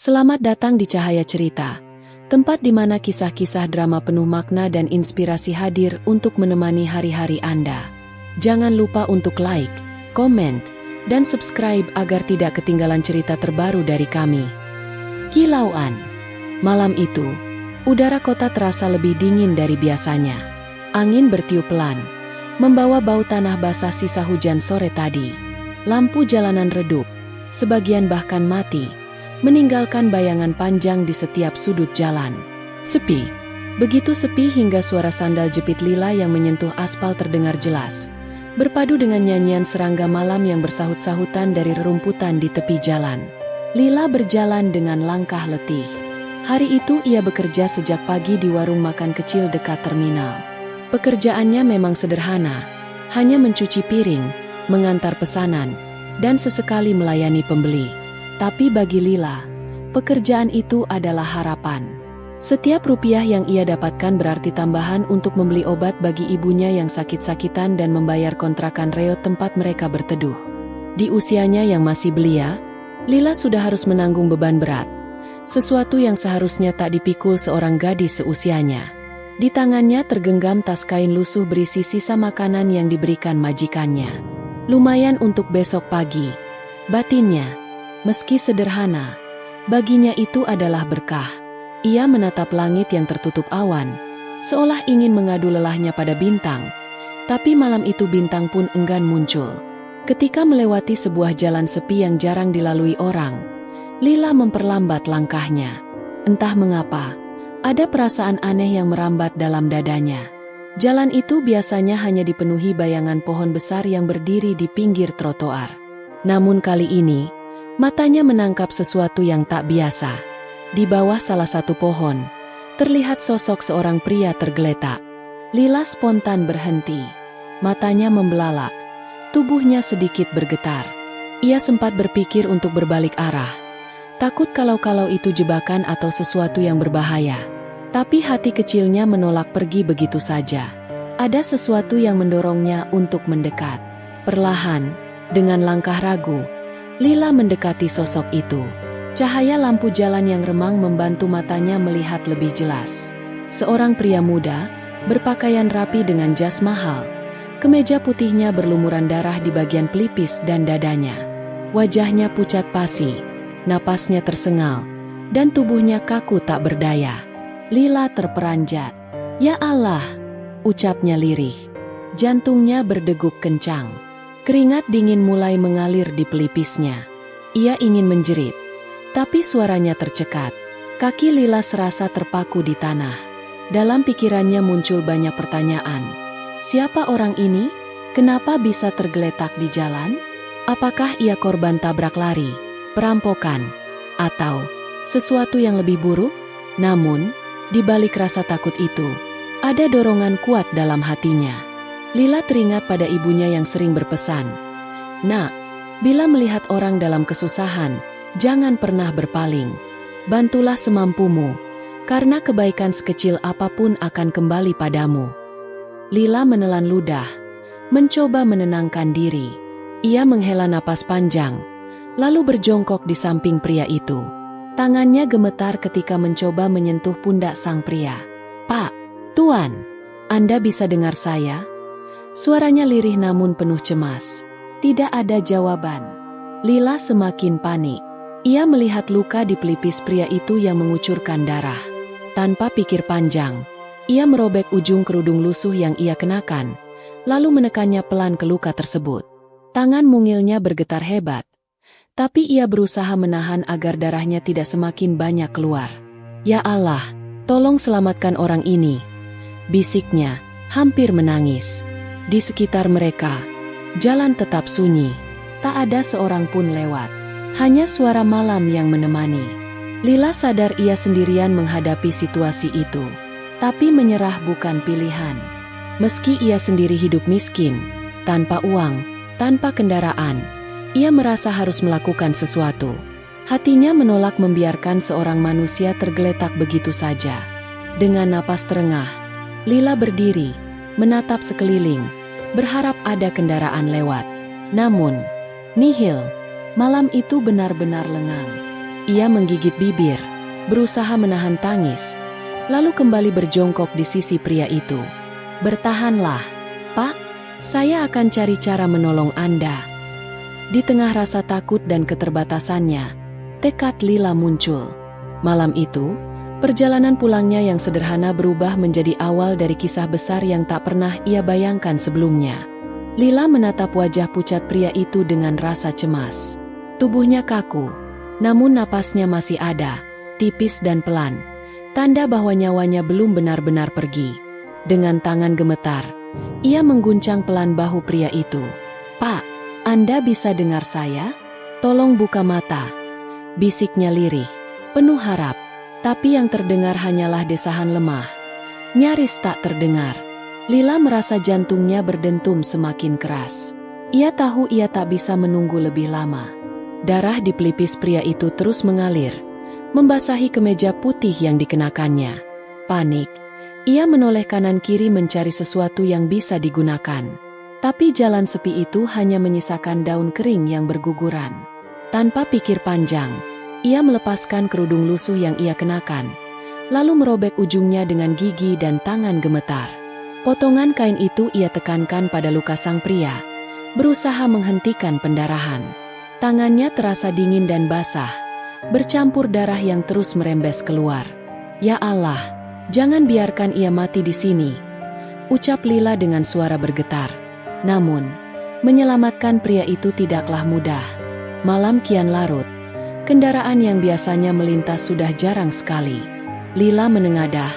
Selamat datang di Cahaya Cerita, tempat di mana kisah-kisah drama penuh makna dan inspirasi hadir untuk menemani hari-hari Anda. Jangan lupa untuk like, komen, dan subscribe agar tidak ketinggalan cerita terbaru dari kami. Kilauan. Malam itu, udara kota terasa lebih dingin dari biasanya. Angin bertiup pelan, membawa bau tanah basah sisa hujan sore tadi. Lampu jalanan redup, sebagian bahkan mati, meninggalkan bayangan panjang di setiap sudut jalan. Sepi, begitu sepi hingga suara sandal jepit Lila yang menyentuh aspal terdengar jelas, berpadu dengan nyanyian serangga malam yang bersahut-sahutan dari rerumputan di tepi jalan. Lila berjalan dengan langkah letih. Hari itu ia bekerja sejak pagi di warung makan kecil dekat terminal. Pekerjaannya memang sederhana, hanya mencuci piring, mengantar pesanan, dan sesekali melayani pembeli. Tapi bagi Lila, pekerjaan itu adalah harapan. Setiap rupiah yang ia dapatkan berarti tambahan untuk membeli obat bagi ibunya yang sakit-sakitan dan membayar kontrakan reot tempat mereka berteduh. Di usianya yang masih belia, Lila sudah harus menanggung beban berat, sesuatu yang seharusnya tak dipikul seorang gadis seusianya. Di tangannya tergenggam tas kain lusuh berisi sisa makanan yang diberikan majikannya. Lumayan untuk besok pagi, batinnya. Meski sederhana, baginya itu adalah berkah. Ia menatap langit yang tertutup awan, seolah ingin mengadu lelahnya pada bintang. Tapi malam itu bintang pun enggan muncul. Ketika melewati sebuah jalan sepi yang jarang dilalui orang, Lila memperlambat langkahnya. Entah mengapa, ada perasaan aneh yang merambat dalam dadanya. Jalan itu biasanya hanya dipenuhi bayangan pohon besar yang berdiri di pinggir trotoar. Namun kali ini, matanya menangkap sesuatu yang tak biasa. Di bawah salah satu pohon, terlihat sosok seorang pria tergeletak. Lila spontan berhenti. Matanya membelalak, tubuhnya sedikit bergetar. Ia sempat berpikir untuk berbalik arah, takut kalau itu jebakan atau sesuatu yang berbahaya. Tapi hati kecilnya menolak pergi begitu saja. Ada sesuatu yang mendorongnya untuk mendekat. Perlahan, dengan langkah ragu, Lila mendekati sosok itu. Cahaya lampu jalan yang remang membantu matanya melihat lebih jelas. Seorang pria muda, berpakaian rapi dengan jas mahal. Kemeja putihnya berlumuran darah di bagian pelipis dan dadanya. Wajahnya pucat pasi, napasnya tersengal, dan tubuhnya kaku tak berdaya. Lila terperanjat. "Ya Allah," ucapnya lirih. Jantungnya berdegup kencang. Keringat dingin mulai mengalir di pelipisnya. Ia ingin menjerit, tapi suaranya tercekat. Kaki Lila serasa terpaku di tanah. Dalam pikirannya muncul banyak pertanyaan. Siapa orang ini? Kenapa bisa tergeletak di jalan? Apakah ia korban tabrak lari, perampokan, atau sesuatu yang lebih buruk? Namun, di balik rasa takut itu, ada dorongan kuat dalam hatinya. Lila teringat pada ibunya yang sering berpesan, "Nak, bila melihat orang dalam kesusahan, jangan pernah berpaling. Bantulah semampumu, karena kebaikan sekecil apapun akan kembali padamu." Lila menelan ludah, mencoba menenangkan diri. Ia menghela napas panjang, lalu berjongkok di samping pria itu. Tangannya gemetar ketika mencoba menyentuh pundak sang pria. "Pak, Tuan, Anda bisa dengar saya?" Suaranya lirih namun penuh cemas. Tidak ada jawaban. Lila semakin panik. Ia melihat luka di pelipis pria itu yang mengucurkan darah. Tanpa pikir panjang, ia merobek ujung kerudung lusuh yang ia kenakan, lalu menekannya pelan ke luka tersebut. Tangan mungilnya bergetar hebat, tapi ia berusaha menahan agar darahnya tidak semakin banyak keluar. "Ya Allah, tolong selamatkan orang ini," bisiknya, hampir menangis. Di sekitar mereka, jalan tetap sunyi. Tak ada seorang pun lewat. Hanya suara malam yang menemani. Lila sadar ia sendirian menghadapi situasi itu. Tapi menyerah bukan pilihan. Meski ia sendiri hidup miskin, tanpa uang, tanpa kendaraan, ia merasa harus melakukan sesuatu. Hatinya menolak membiarkan seorang manusia tergeletak begitu saja. Dengan napas terengah, Lila berdiri, menatap sekeliling, berharap ada kendaraan lewat. Namun, nihil. Malam itu benar-benar lengang. Ia menggigit bibir, berusaha menahan tangis, lalu kembali berjongkok di sisi pria itu. "Bertahanlah, Pak. Saya akan cari cara menolong Anda." Di tengah rasa takut dan keterbatasannya, tekad Lila muncul. Malam itu, perjalanan pulangnya yang sederhana berubah menjadi awal dari kisah besar yang tak pernah ia bayangkan sebelumnya. Lila menatap wajah pucat pria itu dengan rasa cemas. Tubuhnya kaku, namun napasnya masih ada, tipis dan pelan, tanda bahwa nyawanya belum benar-benar pergi. Dengan tangan gemetar, ia mengguncang pelan bahu pria itu. "Pak, Anda bisa dengar saya? Tolong buka mata," bisiknya lirih, penuh harap. Tapi yang terdengar hanyalah desahan lemah. Nyaris tak terdengar. Lila merasa jantungnya berdentum semakin keras. Ia tahu ia tak bisa menunggu lebih lama. Darah di pelipis pria itu terus mengalir, membasahi kemeja putih yang dikenakannya. Panik, ia menoleh kanan kiri mencari sesuatu yang bisa digunakan. Tapi jalan sepi itu hanya menyisakan daun kering yang berguguran. Tanpa pikir panjang, ia melepaskan kerudung lusuh yang ia kenakan, lalu merobek ujungnya dengan gigi dan tangan gemetar. Potongan kain itu ia tekankan pada luka sang pria, berusaha menghentikan pendarahan. Tangannya terasa dingin dan basah, bercampur darah yang terus merembes keluar. "Ya Allah, jangan biarkan ia mati di sini," ucap Lila dengan suara bergetar. Namun, menyelamatkan pria itu tidaklah mudah. Malam kian larut. Kendaraan yang biasanya melintas sudah jarang sekali. Lila menengadah,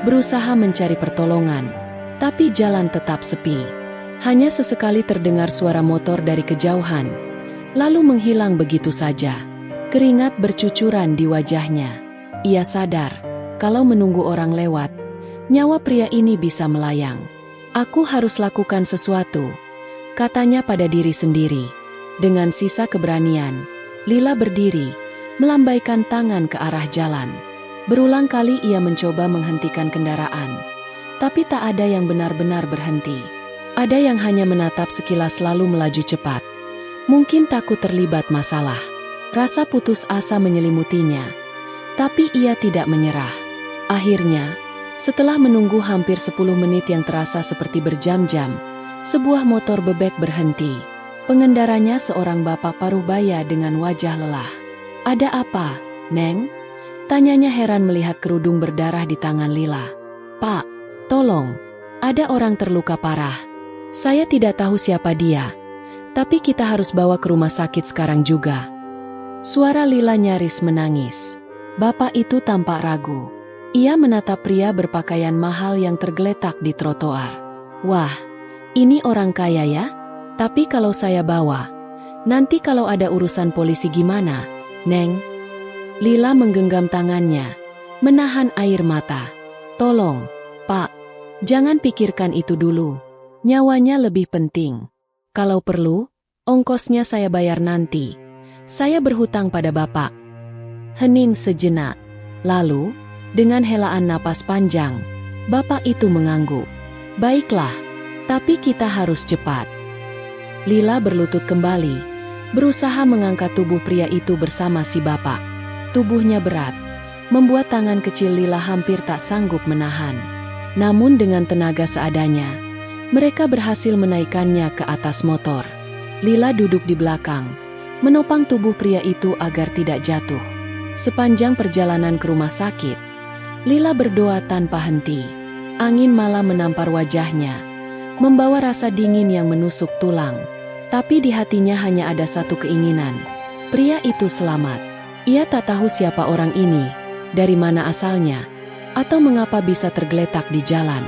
berusaha mencari pertolongan, tapi jalan tetap sepi. Hanya sesekali terdengar suara motor dari kejauhan, lalu menghilang begitu saja. Keringat bercucuran di wajahnya. Ia sadar, kalau menunggu orang lewat, nyawa pria ini bisa melayang. "Aku harus lakukan sesuatu," katanya pada diri sendiri. Dengan sisa keberanian, Lila berdiri, melambaikan tangan ke arah jalan. Berulang kali ia mencoba menghentikan kendaraan, tapi tak ada yang benar-benar berhenti. Ada yang hanya menatap sekilas lalu melaju cepat. Mungkin takut terlibat masalah. Rasa putus asa menyelimutinya, tapi ia tidak menyerah. Akhirnya, setelah menunggu hampir 10 menit yang terasa seperti berjam-jam, sebuah motor bebek berhenti. Pengendaranya seorang bapak paruh baya dengan wajah lelah. "Ada apa, Neng?" tanyanya heran melihat kerudung berdarah di tangan Lila. "Pak, tolong, ada orang terluka parah. Saya tidak tahu siapa dia, tapi kita harus bawa ke rumah sakit sekarang juga." Suara Lila nyaris menangis. Bapak itu tampak ragu. Ia menatap pria berpakaian mahal yang tergeletak di trotoar. "Wah, ini orang kaya ya? Tapi kalau saya bawa, nanti kalau ada urusan polisi gimana, Neng?" Lila menggenggam tangannya, menahan air mata. "Tolong, Pak, jangan pikirkan itu dulu. Nyawanya lebih penting. Kalau perlu, ongkosnya saya bayar nanti. Saya berhutang pada Bapak." Hening sejenak. Lalu, dengan helaan napas panjang, bapak itu mengangguk. "Baiklah, tapi kita harus cepat." Lila berlutut kembali, berusaha mengangkat tubuh pria itu bersama si bapak. Tubuhnya berat, membuat tangan kecil Lila hampir tak sanggup menahan. Namun dengan tenaga seadanya, mereka berhasil menaikkannya ke atas motor. Lila duduk di belakang, menopang tubuh pria itu agar tidak jatuh. Sepanjang perjalanan ke rumah sakit, Lila berdoa tanpa henti. Angin malam menampar wajahnya, membawa rasa dingin yang menusuk tulang. Tapi di hatinya hanya ada satu keinginan. Pria itu selamat. Ia tak tahu siapa orang ini, dari mana asalnya, atau mengapa bisa tergeletak di jalan.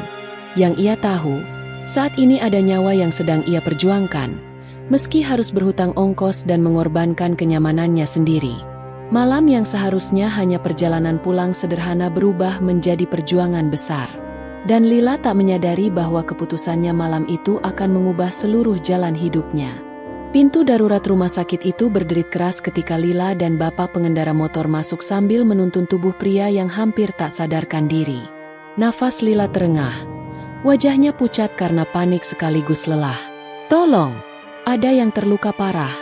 Yang ia tahu, saat ini ada nyawa yang sedang ia perjuangkan, meski harus berhutang ongkos dan mengorbankan kenyamanannya sendiri. Malam yang seharusnya hanya perjalanan pulang sederhana berubah menjadi perjuangan besar. Dan Lila tak menyadari bahwa keputusannya malam itu akan mengubah seluruh jalan hidupnya. Pintu darurat rumah sakit itu berderit keras ketika Lila dan bapak pengendara motor masuk sambil menuntun tubuh pria yang hampir tak sadarkan diri. Nafas Lila terengah. Wajahnya pucat karena panik sekaligus lelah. "Tolong, ada yang terluka parah,"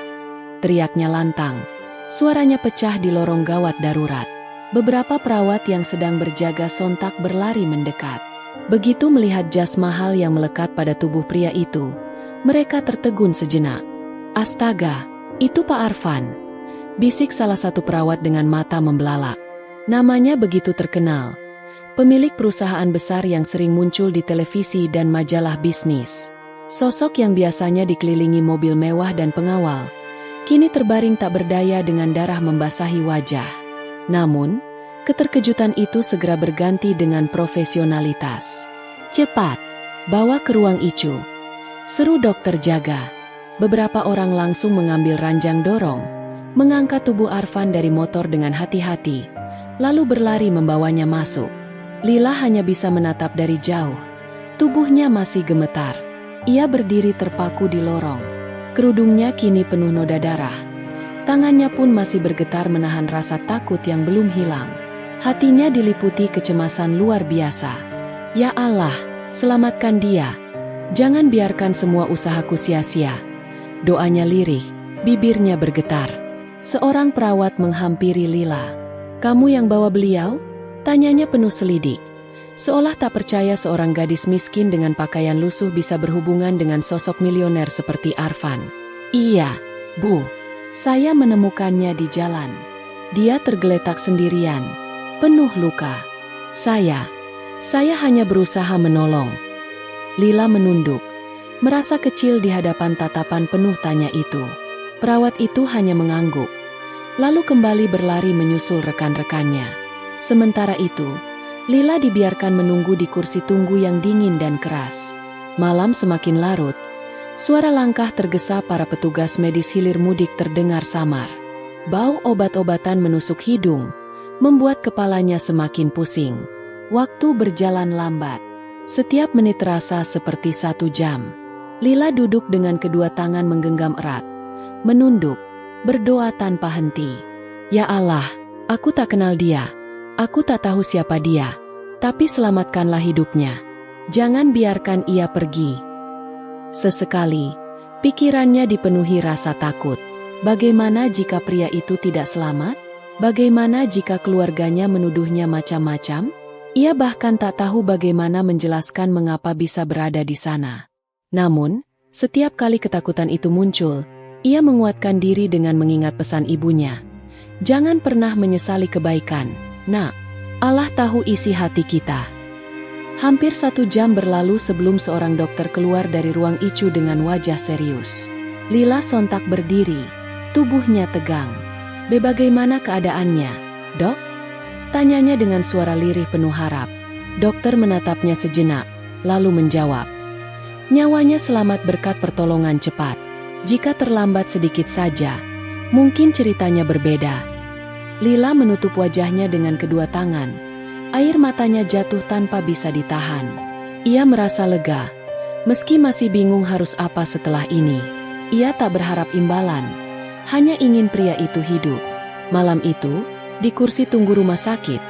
teriaknya lantang. Suaranya pecah di lorong gawat darurat. Beberapa perawat yang sedang berjaga sontak berlari mendekat. Begitu melihat jas mahal yang melekat pada tubuh pria itu, mereka tertegun sejenak. "Astaga, itu Pak Arfan," bisik salah satu perawat dengan mata membelalak. Namanya begitu terkenal. Pemilik perusahaan besar yang sering muncul di televisi dan majalah bisnis. Sosok yang biasanya dikelilingi mobil mewah dan pengawal, kini terbaring tak berdaya dengan darah membasahi wajah. Namun, keterkejutan itu segera berganti dengan profesionalitas. "Cepat, bawa ke ruang ICU," seru dokter jaga. Beberapa orang langsung mengambil ranjang dorong, mengangkat tubuh Arfan dari motor dengan hati-hati, lalu berlari membawanya masuk. Lila hanya bisa menatap dari jauh. Tubuhnya masih gemetar. Ia berdiri terpaku di lorong. Kerudungnya kini penuh noda darah. Tangannya pun masih bergetar menahan rasa takut yang belum hilang. Hatinya diliputi kecemasan luar biasa. "Ya Allah, selamatkan dia. Jangan biarkan semua usahaku sia-sia." Doanya lirih, bibirnya bergetar. Seorang perawat menghampiri Lila. "Kamu yang bawa beliau?" tanyanya penuh selidik. Seolah tak percaya seorang gadis miskin dengan pakaian lusuh bisa berhubungan dengan sosok milioner seperti Arfan. "Iya, Bu. Saya menemukannya di jalan. Dia tergeletak sendirian, penuh luka. Saya hanya berusaha menolong." Lila menunduk, merasa kecil di hadapan tatapan penuh tanya itu. Perawat itu hanya mengangguk, lalu kembali berlari menyusul rekan-rekannya. Sementara itu, Lila dibiarkan menunggu di kursi tunggu yang dingin dan keras. Malam semakin larut, suara langkah tergesa para petugas medis hilir mudik terdengar samar. Bau obat-obatan menusuk hidung, membuat kepalanya semakin pusing. Waktu berjalan lambat. Setiap menit terasa seperti 1 jam. Lila duduk dengan kedua tangan menggenggam erat, menunduk, berdoa tanpa henti. "Ya Allah, aku tak kenal dia. Aku tak tahu siapa dia. Tapi selamatkanlah hidupnya. Jangan biarkan ia pergi." Sesekali, pikirannya dipenuhi rasa takut. Bagaimana jika pria itu tidak selamat? Bagaimana jika keluarganya menuduhnya macam-macam? Ia bahkan tak tahu bagaimana menjelaskan mengapa bisa berada di sana. Namun, setiap kali ketakutan itu muncul, ia menguatkan diri dengan mengingat pesan ibunya. "Jangan pernah menyesali kebaikan, Nak. Allah tahu isi hati kita." Hampir 1 jam berlalu sebelum seorang dokter keluar dari ruang ICU dengan wajah serius. Lila sontak berdiri, tubuhnya tegang. "Bagaimana keadaannya, Dok?" tanyanya dengan suara lirih penuh harap. Dokter menatapnya sejenak, lalu menjawab, "Nyawanya selamat berkat pertolongan cepat. Jika terlambat sedikit saja, mungkin ceritanya berbeda." Lila menutup wajahnya dengan kedua tangan. Air matanya jatuh tanpa bisa ditahan. Ia merasa lega, meski masih bingung harus apa setelah ini. Ia tak berharap imbalan, hanya ingin pria itu hidup. Malam itu, di kursi tunggu rumah sakit,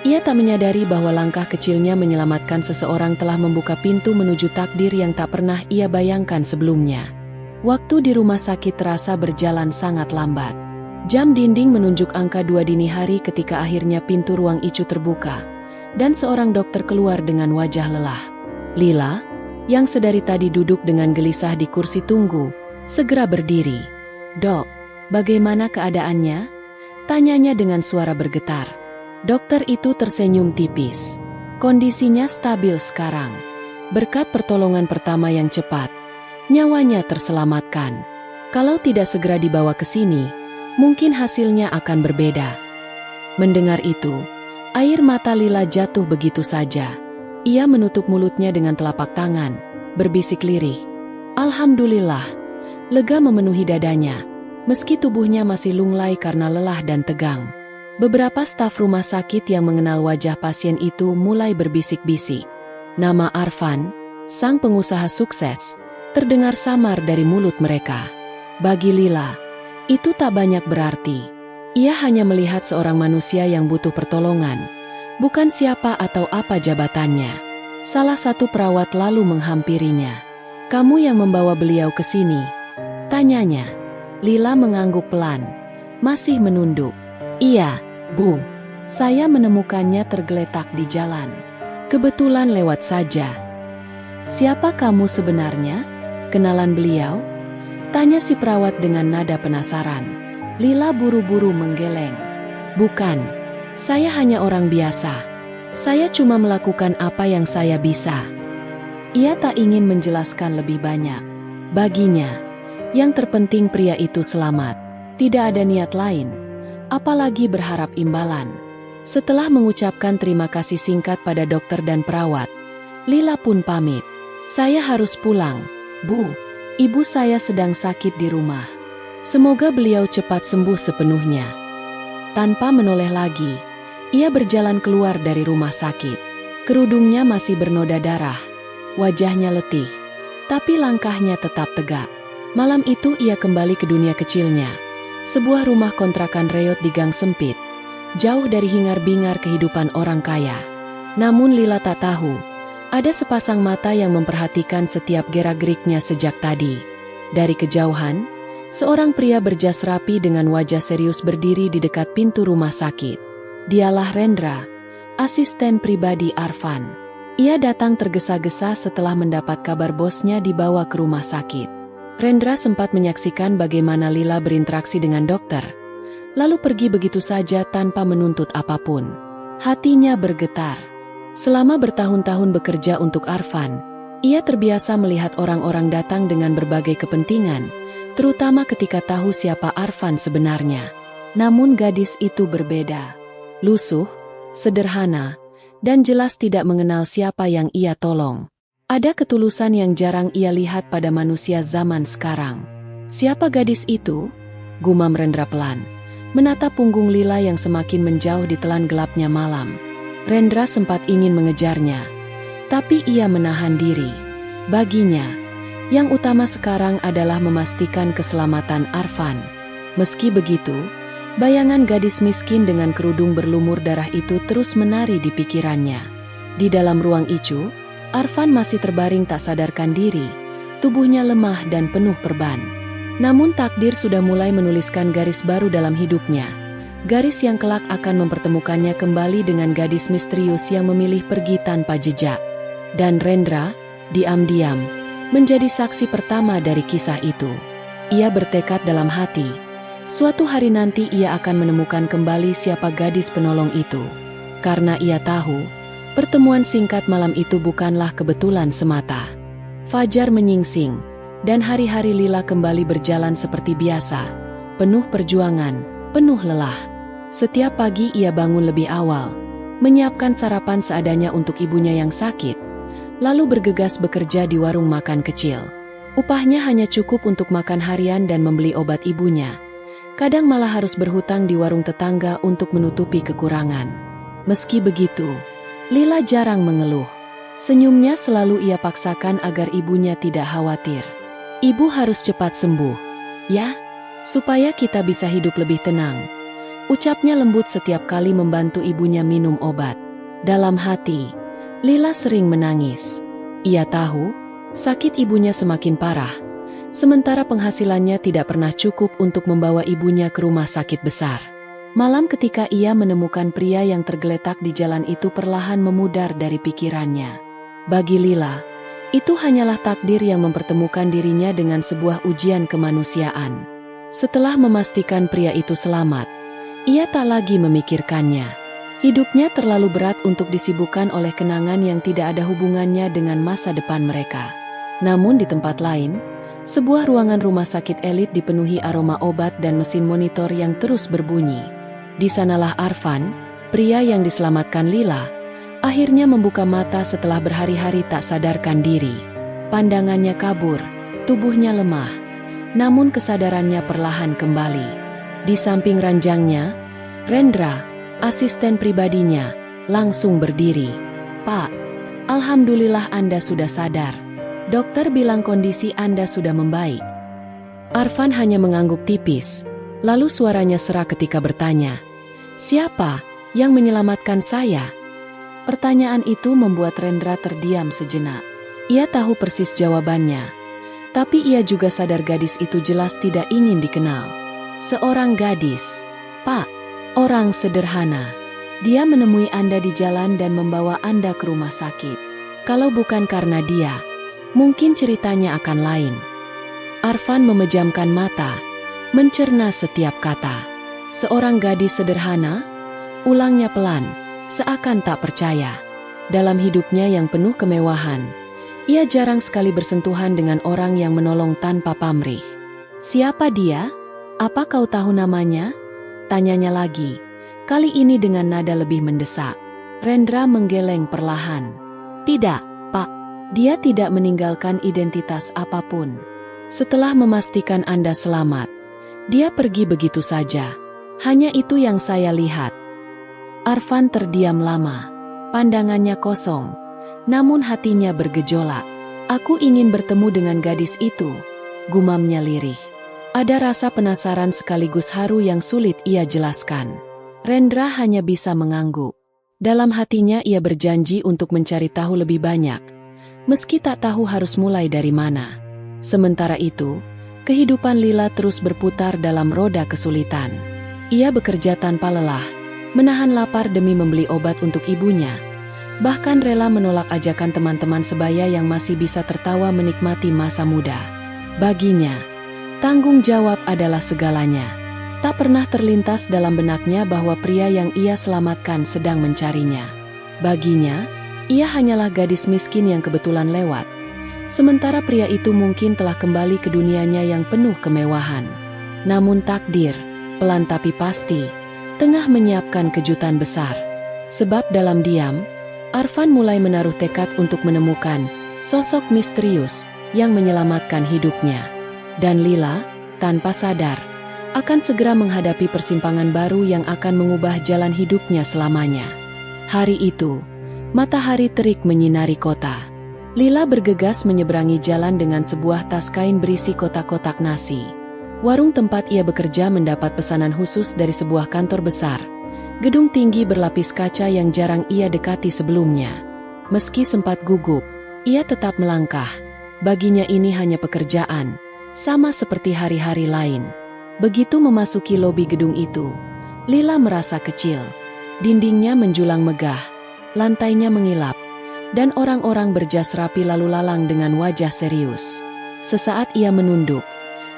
ia tak menyadari bahwa langkah kecilnya menyelamatkan seseorang telah membuka pintu menuju takdir yang tak pernah ia bayangkan sebelumnya. Waktu di rumah sakit terasa berjalan sangat lambat. Jam dinding menunjuk angka 2 dini hari ketika akhirnya pintu ruang ICU terbuka, dan seorang dokter keluar dengan wajah lelah. Lila, yang sedari tadi duduk dengan gelisah di kursi tunggu, segera berdiri. "Dok, bagaimana keadaannya?" tanyanya dengan suara bergetar. Dokter itu tersenyum tipis. "Kondisinya stabil sekarang. Berkat pertolongan pertama yang cepat, nyawanya terselamatkan. Kalau tidak segera dibawa ke sini, mungkin hasilnya akan berbeda." Mendengar itu, air mata Lila jatuh begitu saja. Ia menutup mulutnya dengan telapak tangan, berbisik lirih. "Alhamdulillah." Lega memenuhi dadanya, meski tubuhnya masih lunglai karena lelah dan tegang. Beberapa staf rumah sakit yang mengenal wajah pasien itu mulai berbisik-bisik. Nama Arfan, sang pengusaha sukses, terdengar samar dari mulut mereka. Bagi Lila, itu tak banyak berarti. Ia hanya melihat seorang manusia yang butuh pertolongan, bukan siapa atau apa jabatannya. Salah satu perawat lalu menghampirinya. "Kamu yang membawa beliau ke sini?" tanyanya. Lila mengangguk pelan. masih menunduk. "Iya, Bu. Saya menemukannya tergeletak di jalan. Kebetulan lewat saja." "Siapa kamu sebenarnya? Kenalan beliau?" tanya si perawat dengan nada penasaran. Lila buru-buru menggeleng. "Bukan. Saya hanya orang biasa. Saya cuma melakukan apa yang saya bisa." Ia tak ingin menjelaskan lebih banyak. Baginya, yang terpenting pria itu selamat. Tidak ada niat lain, apalagi berharap imbalan. Setelah mengucapkan terima kasih singkat pada dokter dan perawat, Lila pun pamit. "Saya harus pulang, Bu. Ibu saya sedang sakit di rumah. Semoga beliau cepat sembuh sepenuhnya." Tanpa menoleh lagi, ia berjalan keluar dari rumah sakit. Kerudungnya masih bernoda darah, wajahnya letih, tapi langkahnya tetap tegak. Malam itu ia kembali ke dunia kecilnya. Sebuah rumah kontrakan reot di gang sempit, jauh dari hingar-bingar kehidupan orang kaya. Namun Lila tak tahu, ada sepasang mata yang memperhatikan setiap gerak-geriknya sejak tadi. Dari kejauhan, seorang pria berjas rapi dengan wajah serius berdiri di dekat pintu rumah sakit. Dialah Rendra, asisten pribadi Arfan. Ia datang tergesa-gesa setelah mendapat kabar bosnya dibawa ke rumah sakit. Rendra sempat menyaksikan bagaimana Lila berinteraksi dengan dokter, lalu pergi begitu saja tanpa menuntut apapun. Hatinya bergetar. Selama bertahun-tahun bekerja untuk Arfan, ia terbiasa melihat orang-orang datang dengan berbagai kepentingan, terutama ketika tahu siapa Arfan sebenarnya. Namun gadis itu berbeda. Lusuh, sederhana, dan jelas tidak mengenal siapa yang ia tolong. Ada ketulusan yang jarang ia lihat pada manusia zaman sekarang. "Siapa gadis itu?" gumam Rendra pelan, menatap punggung Lila yang semakin menjauh di telan gelapnya malam. Rendra sempat ingin mengejarnya, tapi ia menahan diri. Baginya, yang utama sekarang adalah memastikan keselamatan Arfan. Meski begitu, bayangan gadis miskin dengan kerudung berlumur darah itu terus menari di pikirannya. Di dalam ruang icu, Arfan masih terbaring tak sadarkan diri, tubuhnya lemah dan penuh perban. Namun takdir sudah mulai menuliskan garis baru dalam hidupnya. Garis yang kelak akan mempertemukannya kembali dengan gadis misterius yang memilih pergi tanpa jejak. Dan Rendra, diam-diam, menjadi saksi pertama dari kisah itu. Ia bertekad dalam hati, suatu hari nanti ia akan menemukan kembali siapa gadis penolong itu. Karena ia tahu, pertemuan singkat malam itu bukanlah kebetulan semata. Fajar menyingsing, dan hari-hari Lila kembali berjalan seperti biasa, penuh perjuangan, penuh lelah. Setiap pagi ia bangun lebih awal, menyiapkan sarapan seadanya untuk ibunya yang sakit, lalu bergegas bekerja di warung makan kecil. Upahnya hanya cukup untuk makan harian dan membeli obat ibunya. Kadang malah harus berhutang di warung tetangga untuk menutupi kekurangan. Meski begitu, Lila jarang mengeluh. Senyumnya selalu ia paksakan agar ibunya tidak khawatir. "Ibu harus cepat sembuh, ya, supaya kita bisa hidup lebih tenang," ucapnya lembut setiap kali membantu ibunya minum obat. Dalam hati, Lila sering menangis. Ia tahu, sakit ibunya semakin parah, sementara penghasilannya tidak pernah cukup untuk membawa ibunya ke rumah sakit besar. Malam ketika ia menemukan pria yang tergeletak di jalan itu perlahan memudar dari pikirannya. Bagi Lila, itu hanyalah takdir yang mempertemukan dirinya dengan sebuah ujian kemanusiaan. Setelah memastikan pria itu selamat, ia tak lagi memikirkannya. Hidupnya terlalu berat untuk disibukkan oleh kenangan yang tidak ada hubungannya dengan masa depan mereka. Namun di tempat lain, sebuah ruangan rumah sakit elit dipenuhi aroma obat dan mesin monitor yang terus berbunyi. Di sanalah Arfan, pria yang diselamatkan Lila, akhirnya membuka mata setelah berhari-hari tak sadarkan diri. Pandangannya kabur, tubuhnya lemah, namun kesadarannya perlahan kembali. Di samping ranjangnya, Rendra, asisten pribadinya, langsung berdiri. "Pak, alhamdulillah Anda sudah sadar. Dokter bilang kondisi Anda sudah membaik." Arfan hanya mengangguk tipis, lalu suaranya serak ketika bertanya, "Siapa yang menyelamatkan saya?" Pertanyaan itu membuat Rendra terdiam sejenak. Ia tahu persis jawabannya, tapi ia juga sadar gadis itu jelas tidak ingin dikenal. Seorang gadis. Pak, orang sederhana. Dia menemui Anda di jalan dan membawa Anda ke rumah sakit. Kalau bukan karena dia, mungkin ceritanya akan lain. Arfan memejamkan mata, mencerna setiap kata. Seorang gadis sederhana? Ulangnya pelan, seakan tak percaya. Dalam hidupnya yang penuh kemewahan, ia jarang sekali bersentuhan dengan orang yang menolong tanpa pamrih. Siapa dia? Apa kau tahu namanya? Tanyanya lagi, kali ini dengan nada lebih mendesak. Rendra menggeleng perlahan. Tidak, Pak. Dia tidak meninggalkan identitas apapun. Setelah memastikan Anda selamat, dia pergi begitu saja. Hanya itu yang saya lihat. Arfan terdiam lama. Pandangannya kosong, namun hatinya bergejolak. Aku ingin bertemu dengan gadis itu, gumamnya lirih. Ada rasa penasaran sekaligus haru yang sulit ia jelaskan. Rendra hanya bisa mengangguk. Dalam hatinya ia berjanji untuk mencari tahu lebih banyak, meski tak tahu harus mulai dari mana. Sementara itu, kehidupan Lila terus berputar dalam roda kesulitan. Ia bekerja tanpa lelah, menahan lapar demi membeli obat untuk ibunya. Bahkan rela menolak ajakan teman-teman sebaya yang masih bisa tertawa menikmati masa muda. Baginya, tanggung jawab adalah segalanya. Tak pernah terlintas dalam benaknya bahwa pria yang ia selamatkan sedang mencarinya. Baginya, ia hanyalah gadis miskin yang kebetulan lewat. Sementara pria itu mungkin telah kembali ke dunianya yang penuh kemewahan. Namun takdir, pelan tapi pasti, tengah menyiapkan kejutan besar. Sebab dalam diam, Arfan mulai menaruh tekad untuk menemukan sosok misterius yang menyelamatkan hidupnya. Dan Lila, tanpa sadar, akan segera menghadapi persimpangan baru yang akan mengubah jalan hidupnya selamanya. Hari itu, matahari terik menyinari kota. Lila bergegas menyeberangi jalan dengan sebuah tas kain berisi kotak-kotak nasi. Warung tempat ia bekerja mendapat pesanan khusus dari sebuah kantor besar. Gedung tinggi berlapis kaca yang jarang ia dekati sebelumnya. Meski sempat gugup, ia tetap melangkah. Baginya ini hanya pekerjaan, sama seperti hari-hari lain. Begitu memasuki lobi gedung itu, Lila merasa kecil. Dindingnya menjulang megah, lantainya mengilap, dan orang-orang berjas rapi lalu lalang dengan wajah serius. Sesaat ia menunduk,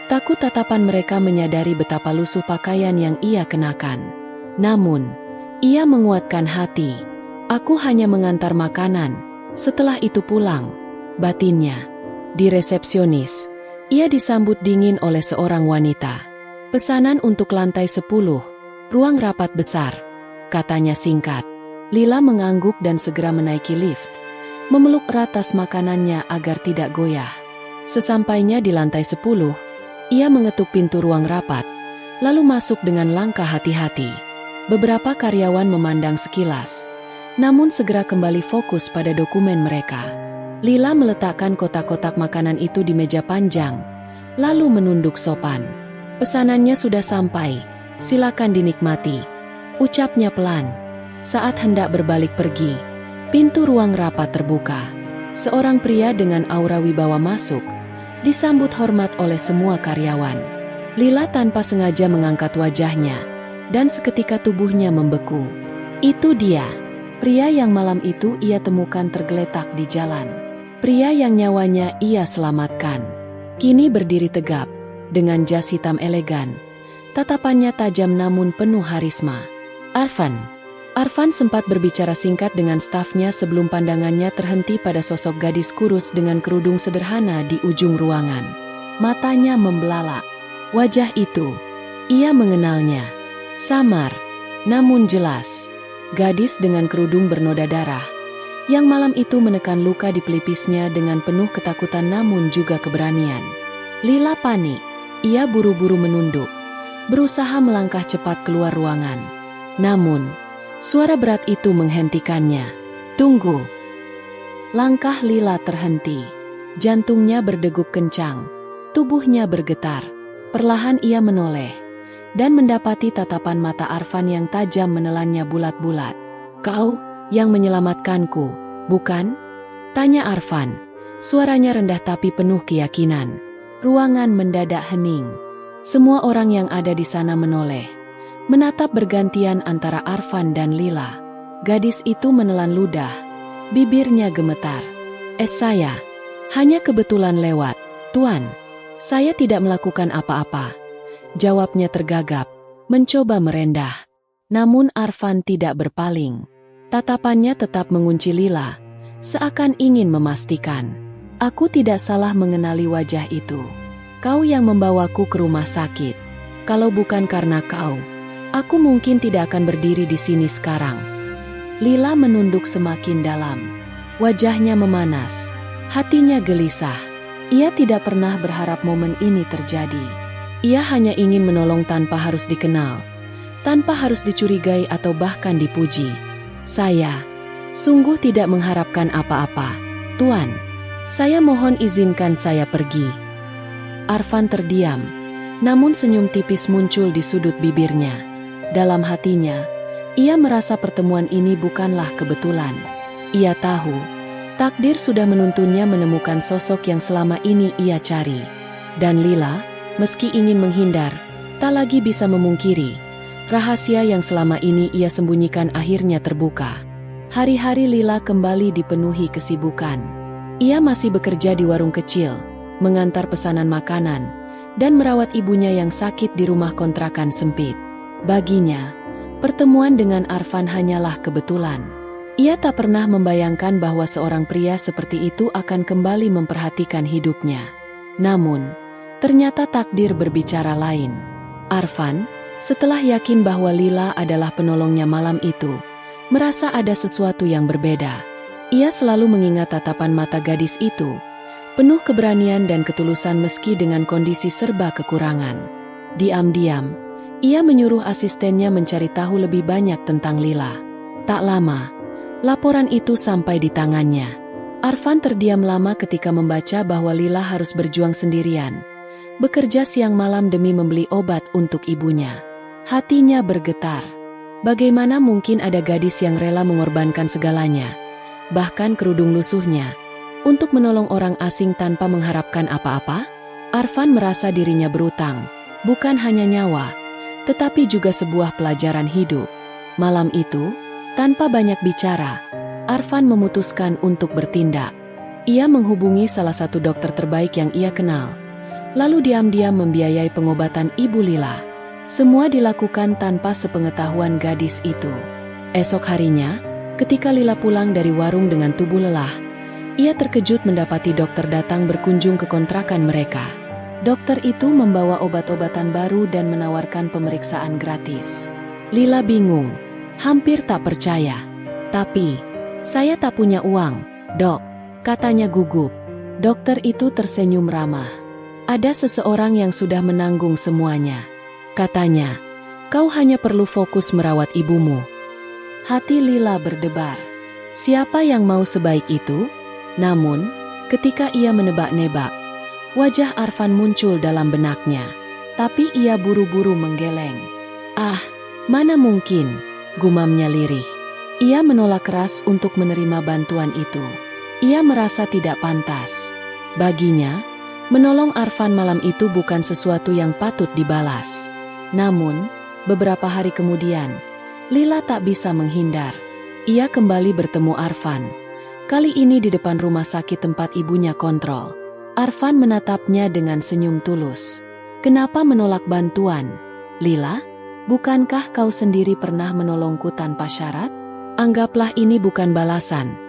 takut tatapan mereka menyadari betapa lusuh pakaian yang ia kenakan. Namun, ia menguatkan hati. Aku hanya mengantar makanan, setelah itu pulang, batinnya. Di resepsionis, ia disambut dingin oleh seorang wanita. Pesanan untuk lantai 10, ruang rapat besar, katanya singkat. Lila mengangguk dan segera menaiki lift, memeluk erat tas makanannya agar tidak goyah. Sesampainya di lantai 10, ia mengetuk pintu ruang rapat, lalu masuk dengan langkah hati-hati. Beberapa karyawan memandang sekilas, namun segera kembali fokus pada dokumen mereka. Lila meletakkan kotak-kotak makanan itu di meja panjang, lalu menunduk sopan. Pesanannya sudah sampai, silakan dinikmati, ucapnya pelan. Saat hendak berbalik pergi, pintu ruang rapat terbuka. Seorang pria dengan aura wibawa masuk, disambut hormat oleh semua karyawan. Lila tanpa sengaja mengangkat wajahnya, dan seketika tubuhnya membeku. Itu dia, pria yang malam itu ia temukan tergeletak di jalan. Pria yang nyawanya ia selamatkan. Kini berdiri tegap, dengan jas hitam elegan. Tatapannya tajam namun penuh harisma. Arfan sempat berbicara singkat dengan stafnya sebelum pandangannya terhenti pada sosok gadis kurus dengan kerudung sederhana di ujung ruangan. Matanya membelalak. Wajah itu, ia mengenalnya. Samar, namun jelas. Gadis dengan kerudung bernoda darah, yang malam itu menekan luka di pelipisnya dengan penuh ketakutan namun juga keberanian. Lila panik. Ia buru-buru menunduk, berusaha melangkah cepat keluar ruangan. Namun, suara berat itu menghentikannya. Tunggu. Langkah Lila terhenti. Jantungnya berdegup kencang. Tubuhnya bergetar. Perlahan ia menoleh, dan mendapati tatapan mata Arfan yang tajam menelannya bulat-bulat. Kau yang menyelamatkanku, bukan? Tanya Arfan. Suaranya rendah tapi penuh keyakinan. Ruangan mendadak hening. Semua orang yang ada di sana menoleh, menatap bergantian antara Arfan dan Lila. Gadis itu menelan ludah, bibirnya gemetar. Saya hanya kebetulan lewat, Tuan. Saya tidak melakukan apa-apa. Jawabnya tergagap, mencoba merendah. Namun Arfan tidak berpaling. Tatapannya tetap mengunci Lila, seakan ingin memastikan, aku tidak salah mengenali wajah itu. Kau yang membawaku ke rumah sakit. Kalau bukan karena kau, aku mungkin tidak akan berdiri di sini sekarang. Lila menunduk semakin dalam. Wajahnya memanas, hatinya gelisah. Ia tidak pernah berharap momen ini terjadi. Ia hanya ingin menolong tanpa harus dikenal, tanpa harus dicurigai atau bahkan dipuji. Saya sungguh tidak mengharapkan apa-apa, Tuan. Saya mohon izinkan saya pergi. Arfan terdiam, namun senyum tipis muncul di sudut bibirnya. Dalam hatinya, ia merasa pertemuan ini bukanlah kebetulan. Ia tahu, takdir sudah menuntunnya menemukan sosok yang selama ini ia cari. Dan Lila, meski ingin menghindar, tak lagi bisa memungkiri. Rahasia yang selama ini ia sembunyikan akhirnya terbuka. Hari-hari Lila kembali dipenuhi kesibukan. Ia masih bekerja di warung kecil, mengantar pesanan makanan, dan merawat ibunya yang sakit di rumah kontrakan sempit. Baginya, pertemuan dengan Arfan hanyalah kebetulan. Ia tak pernah membayangkan bahwa seorang pria seperti itu akan kembali memperhatikan hidupnya. Namun, ternyata takdir berbicara lain. Arfan, setelah yakin bahwa Lila adalah penolongnya malam itu, merasa ada sesuatu yang berbeda. Ia selalu mengingat tatapan mata gadis itu, penuh keberanian dan ketulusan meski dengan kondisi serba kekurangan. Diam-diam, ia menyuruh asistennya mencari tahu lebih banyak tentang Lila. Tak lama, laporan itu sampai di tangannya. Arfan terdiam lama ketika membaca bahwa Lila harus berjuang sendirian, bekerja siang malam demi membeli obat untuk ibunya. Hatinya bergetar. Bagaimana mungkin ada gadis yang rela mengorbankan segalanya, bahkan kerudung lusuhnya, untuk menolong orang asing tanpa mengharapkan apa-apa? Arfan merasa dirinya berutang, bukan hanya nyawa, tetapi juga sebuah pelajaran hidup. Malam itu, tanpa banyak bicara, Arfan memutuskan untuk bertindak. Ia menghubungi salah satu dokter terbaik yang ia kenal, lalu diam-diam membiayai pengobatan ibu Lila. Semua dilakukan tanpa sepengetahuan gadis itu. Esok harinya, ketika Lila pulang dari warung dengan tubuh lelah, ia terkejut mendapati dokter datang berkunjung ke kontrakan mereka. Dokter itu membawa obat-obatan baru dan menawarkan pemeriksaan gratis. Lila bingung, hampir tak percaya. Tapi, saya tak punya uang, Dok, katanya gugup. Dokter itu tersenyum ramah. Ada seseorang yang sudah menanggung semuanya. Katanya, kau hanya perlu fokus merawat ibumu. Hati Lila berdebar. Siapa yang mau sebaik itu? Namun, ketika ia menebak-nebak, wajah Arfan muncul dalam benaknya. Tapi ia buru-buru menggeleng. Ah, mana mungkin, gumamnya lirih. Ia menolak keras untuk menerima bantuan itu. Ia merasa tidak pantas. Baginya, menolong Arfan malam itu bukan sesuatu yang patut dibalas. Namun, beberapa hari kemudian, Lila tak bisa menghindar. Ia kembali bertemu Arfan. Kali ini di depan rumah sakit tempat ibunya kontrol. Arfan menatapnya dengan senyum tulus. Kenapa menolak bantuan? Lila, bukankah kau sendiri pernah menolongku tanpa syarat? Anggaplah ini bukan balasan,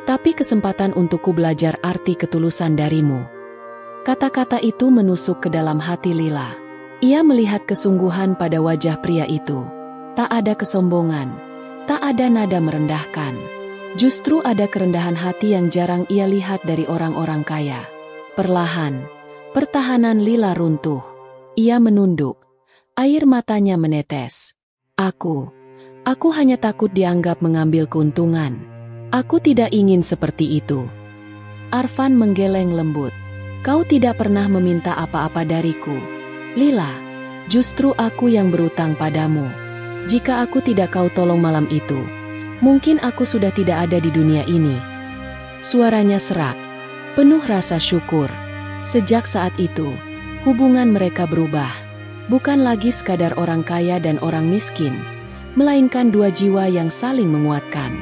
tapi kesempatan untukku belajar arti ketulusan darimu. Kata-kata itu menusuk ke dalam hati Lila. Ia melihat kesungguhan pada wajah pria itu. Tak ada kesombongan, tak ada nada merendahkan. Justru ada kerendahan hati yang jarang ia lihat dari orang-orang kaya. Perlahan, pertahanan Lila runtuh. Ia menunduk. Air matanya menetes. Aku hanya takut dianggap mengambil keuntungan. Aku tidak ingin seperti itu. Arfan menggeleng lembut. Kau tidak pernah meminta apa-apa dariku. Lila, justru aku yang berutang padamu. Jika aku tidak kau tolong malam itu, mungkin aku sudah tidak ada di dunia ini. Suaranya serak, penuh rasa syukur. Sejak saat itu, hubungan mereka berubah. Bukan lagi sekadar orang kaya dan orang miskin, melainkan dua jiwa yang saling menguatkan.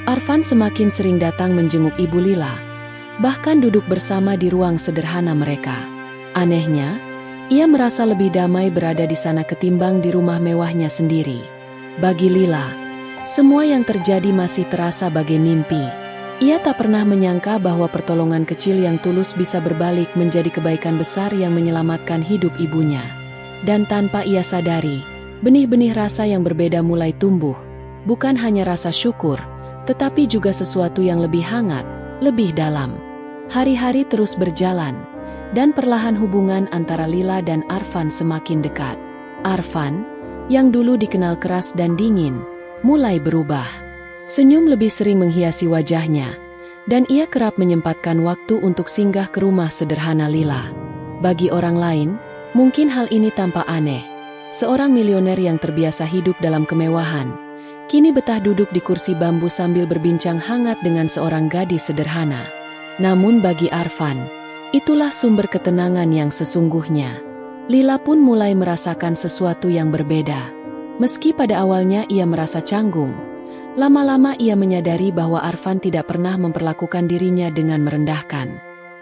Arfan semakin sering datang menjenguk Ibu Lila, bahkan duduk bersama di ruang sederhana mereka. Anehnya, ia merasa lebih damai berada di sana ketimbang di rumah mewahnya sendiri. Bagi Lila, semua yang terjadi masih terasa bagai mimpi. Ia tak pernah menyangka bahwa pertolongan kecil yang tulus bisa berbalik menjadi kebaikan besar yang menyelamatkan hidup ibunya. Dan tanpa ia sadari, benih-benih rasa yang berbeda mulai tumbuh. Bukan hanya rasa syukur, tetapi juga sesuatu yang lebih hangat, lebih dalam. Hari-hari terus berjalan, dan perlahan hubungan antara Lila dan Arfan semakin dekat. Arfan, yang dulu dikenal keras dan dingin, mulai berubah. Senyum lebih sering menghiasi wajahnya, dan ia kerap menyempatkan waktu untuk singgah ke rumah sederhana Lila. Bagi orang lain, mungkin hal ini tampak aneh. Seorang milioner yang terbiasa hidup dalam kemewahan, kini betah duduk di kursi bambu sambil berbincang hangat dengan seorang gadis sederhana. Namun bagi Arfan, itulah sumber ketenangan yang sesungguhnya. Lila pun mulai merasakan sesuatu yang berbeda. Meski pada awalnya ia merasa canggung, lama-lama ia menyadari bahwa Arfan tidak pernah memperlakukan dirinya dengan merendahkan.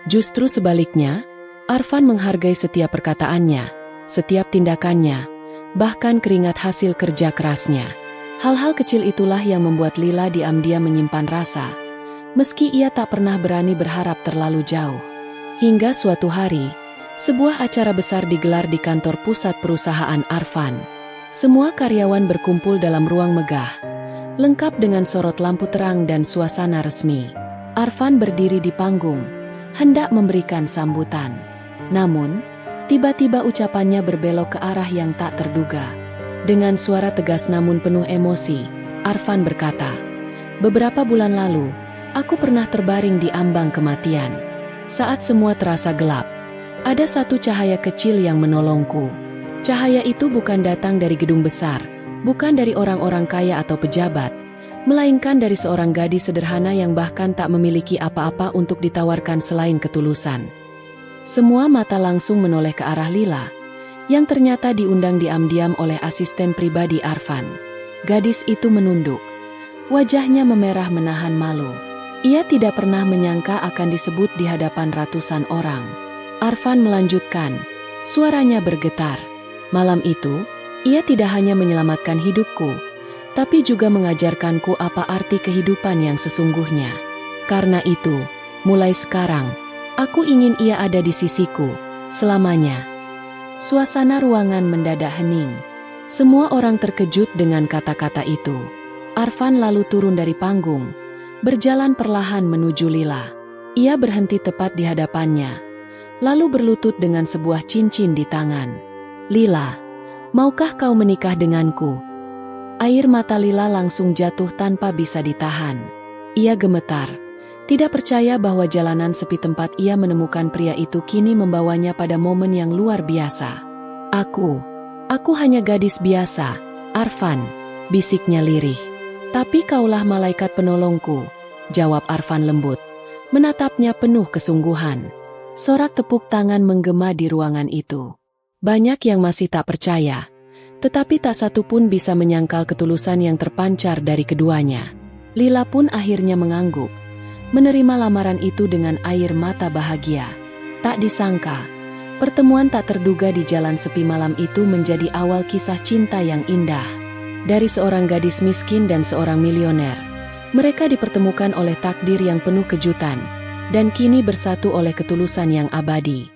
Justru sebaliknya, Arfan menghargai setiap perkataannya, setiap tindakannya, bahkan keringat hasil kerja kerasnya. Hal-hal kecil itulah yang membuat Lila diam-diam menyimpan rasa, meski ia tak pernah berani berharap terlalu jauh. Hingga suatu hari, sebuah acara besar digelar di kantor pusat perusahaan Arfan. Semua karyawan berkumpul dalam ruang megah, lengkap dengan sorot lampu terang dan suasana resmi. Arfan berdiri di panggung, hendak memberikan sambutan. Namun, tiba-tiba ucapannya berbelok ke arah yang tak terduga. Dengan suara tegas namun penuh emosi, Arfan berkata, "Beberapa bulan lalu, aku pernah terbaring di ambang kematian. Saat semua terasa gelap, ada satu cahaya kecil yang menolongku. Cahaya itu bukan datang dari gedung besar, bukan dari orang-orang kaya atau pejabat, melainkan dari seorang gadis sederhana yang bahkan tak memiliki apa-apa untuk ditawarkan selain ketulusan." Semua mata langsung menoleh ke arah Lila, yang ternyata diundang diam-diam oleh asisten pribadi Arfan. Gadis itu menunduk. Wajahnya memerah menahan malu. Ia tidak pernah menyangka akan disebut di hadapan ratusan orang. Arfan melanjutkan, suaranya bergetar. "Malam itu, ia tidak hanya menyelamatkan hidupku, tapi juga mengajarkanku apa arti kehidupan yang sesungguhnya. Karena itu, mulai sekarang, aku ingin ia ada di sisiku, selamanya." Suasana ruangan mendadak hening. Semua orang terkejut dengan kata-kata itu. Arfan lalu turun dari panggung, berjalan perlahan menuju Lila. Ia berhenti tepat di hadapannya, lalu berlutut dengan sebuah cincin di tangan. "Lila, maukah kau menikah denganku?" Air mata Lila langsung jatuh tanpa bisa ditahan. Ia gemetar, tidak percaya bahwa jalanan sepi tempat ia menemukan pria itu kini membawanya pada momen yang luar biasa. Aku hanya gadis biasa, Arfan," bisiknya lirih. "Tapi kaulah malaikat penolongku," jawab Arfan lembut, menatapnya penuh kesungguhan. Sorak tepuk tangan menggema di ruangan itu. Banyak yang masih tak percaya, tetapi tak satu pun bisa menyangkal ketulusan yang terpancar dari keduanya. Lila pun akhirnya mengangguk, menerima lamaran itu dengan air mata bahagia. Tak disangka, pertemuan tak terduga di jalan sepi malam itu menjadi awal kisah cinta yang indah. Dari seorang gadis miskin dan seorang milioner, mereka dipertemukan oleh takdir yang penuh kejutan, dan kini bersatu oleh ketulusan yang abadi.